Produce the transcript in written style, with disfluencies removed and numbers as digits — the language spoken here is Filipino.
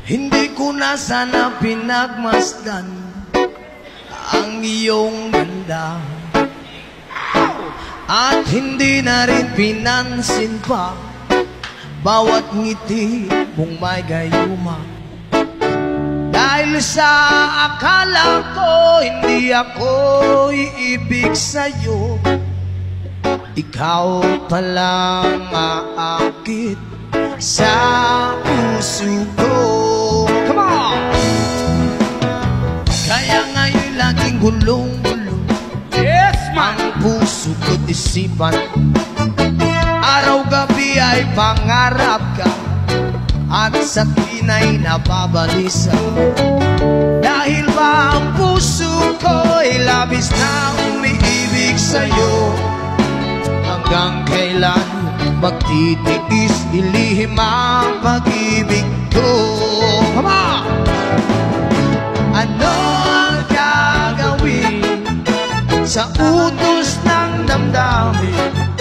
Hindi ko na sana pinagmasdan ang iyong ganda, at hindi na rin pinansin pa bawat ngiti mong may gayuma. Dahil sa akala ko hindi ako iibig sa'yo, ikaw palang aakit sa puso ko. Come on! Kaya ngayon laging gulong-gulong, yes, man, ang puso ko't isipan. Araw-gabi ay pangarap ka, at sa kina'y nababalisa. Dahil ba ang puso ko'y labis na umiibig sa'yo, hanggang kailan magtitiis ilihim ang pag-ibig ko? Come on! Ano ang gagawin sa utos ng damdamin?